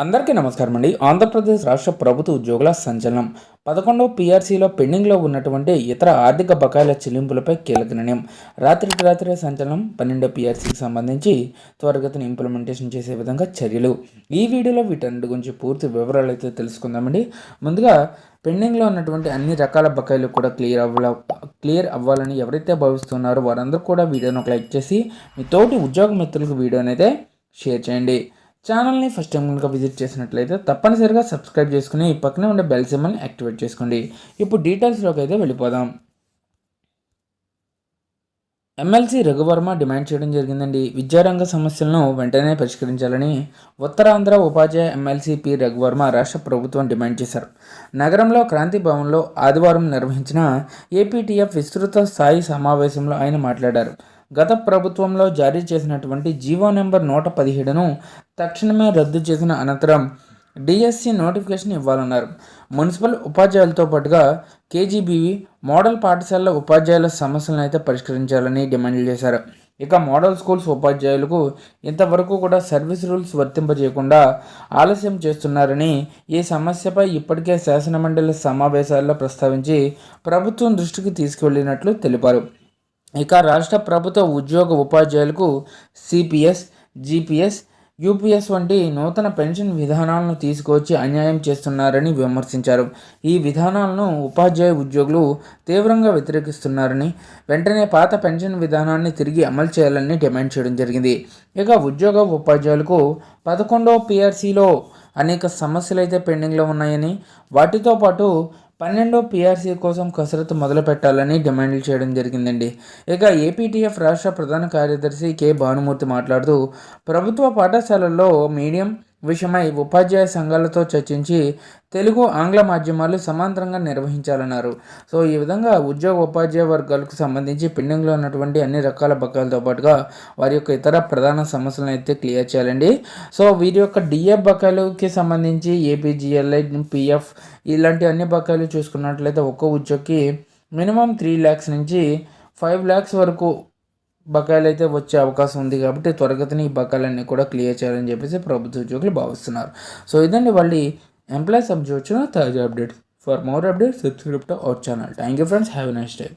అందరికీ నమస్కారం అండి. ఆంధ్రప్రదేశ్ రాష్ట్ర ప్రభుత్వ ఉద్యోగుల సంచలనం 11వ పీఆర్సీలో పెండింగ్లో ఉన్నటువంటి ఇతర ఆర్థిక బకాయిల చెల్లింపులపై కీలక నిర్ణయం. రాత్రి సంచలనం 12వ పీఆర్సీకి సంబంధించి త్వరగతిన ఇంప్లిమెంటేషన్ చేసే విధంగా చర్యలు. ఈ వీడియోలో వీటన్నిటి గురించి పూర్తి వివరాలు అయితే తెలుసుకుందామండి. ముందుగా పెండింగ్లో ఉన్నటువంటి అన్ని రకాల బకాయిలు కూడా క్లియర్ అవ్వాలని ఎవరైతే భావిస్తున్నారో వారందరూ కూడా వీడియోను ఒక లైక్ చేసి మీ తోటి ఉద్యోగ మిత్రులకు వీడియోని అయితే షేర్ చేయండి. ఛానల్ని ఫస్ట్ టైం కనుక విజిట్ చేసినట్లయితే తప్పనిసరిగా సబ్స్క్రైబ్ చేసుకుని పక్కనే ఉండే బెల్ సింబల్ని యాక్టివేట్ చేసుకోండి. ఇప్పుడు డీటెయిల్స్లోకి అయితే వెళ్ళిపోదాం. ఎమ్మెల్సీ రఘువర్మ డిమాండ్ చేయడం జరిగిందండి. విద్యారంగ సమస్యలను వెంటనే పరిష్కరించాలని ఉత్తరాంధ్ర ఉపాధ్యాయ ఎమ్మెల్సీ పి రఘువర్మ రాష్ట్ర ప్రభుత్వం డిమాండ్ చేశారు. నగరంలో క్రాంతి భవన్లో ఆదివారం నిర్వహించిన ఏపీటీఎఫ్ విస్తృత స్థాయి సమావేశంలో ఆయన మాట్లాడారు. గత ప్రభుత్వంలో జారీ చేసినటువంటి జీవో నెంబర్ 117ను తక్షణమే రద్దు చేసిన అనంతరం డిఎస్సి నోటిఫికేషన్ ఇవ్వాలన్నారు. మున్సిపల్ ఉపాధ్యాయులతో పాటుగా కేజీబీవి మోడల్ పాఠశాలల ఉపాధ్యాయుల సమస్యలను అయితే పరిష్కరించాలని డిమాండ్లు చేశారు. ఇక మోడల్ స్కూల్స్ ఉపాధ్యాయులకు ఇంతవరకు కూడా సర్వీస్ రూల్స్ వర్తింపజేయకుండా ఆలస్యం చేస్తున్నారని, ఈ సమస్యపై ఇప్పటికే శాసనమండలి సమావేశాల్లో ప్రస్తావించి ప్రభుత్వం దృష్టికి తీసుకువెళ్ళినట్లు తెలిపారు. ఇక రాష్ట్ర ప్రభుత్వ ఉద్యోగ ఉపాధ్యాయులకు సిపిఎస్, జిపిఎస్, యూపీఎస్ వంటి నూతన పెన్షన్ విధానాలను తీసుకొచ్చి అన్యాయం చేస్తున్నారని విమర్శించారు. ఈ విధానాలను ఉపాధ్యాయ ఉద్యోగులు తీవ్రంగా వ్యతిరేకిస్తున్నారని, వెంటనే పాత పెన్షన్ విధానాన్ని తిరిగి అమలు చేయాలని డిమాండ్ చేయడం జరిగింది. ఇక ఉద్యోగ ఉపాధ్యాయులకు 11వ పీఆర్సీలో అనేక సమస్యలు అయితే పెండింగ్లో ఉన్నాయని, వాటితో పాటు 12వ పీఆర్సీ కోసం కసరత్తు మొదలు పెట్టాలని డిమాండ్లు చేయడం జరిగిందండి. ఇక ఏపీటీఎఫ్ రాష్ట్ర ప్రధాన కార్యదర్శి కె భానుమూర్తి మాట్లాడుతూ ప్రభుత్వ పాఠశాలల్లో మీడియం విషయమై ఉపాధ్యాయ సంఘాలతో చర్చించి తెలుగు, ఆంగ్ల మాధ్యమాలు సమాంతరంగా నిర్వహించాలన్నారు. సో ఈ విధంగా ఉద్యోగ ఉపాధ్యాయ వర్గాలకు సంబంధించి పెండింగ్లో ఉన్నటువంటి అన్ని రకాల బకాయిలతో పాటుగా వారి యొక్క ఇతర ప్రధాన సమస్యలను అయితే క్లియర్ చేయాలండి. సో వీరి యొక్క డిఎఫ్ బకాయిలకి సంబంధించి ఏపీజీఎల్ఐ, పిఎఫ్ ఇలాంటి అన్ని బకాయిలు చూసుకున్నట్లయితే ఒక్కో ఉద్యోగికి మినిమం 3 lakhs నుంచి 5 lakhs వరకు బకాయిలు అయితే వచ్చే అవకాశం ఉంది. కాబట్టి త్వరగతిని ఈ బకాయిలన్నీ కూడా క్లియర్ చేయాలని చెప్పేసి ప్రభుత్వ ఉద్యోగులు భావిస్తున్నారు. సో ఇదండి వాళ్ళ ఎంప్లాయీస్ సబ్జెక్ట్ వచ్చిన తాజా update. For more updates subscribe to our channel. Thank you friends, have a nice day.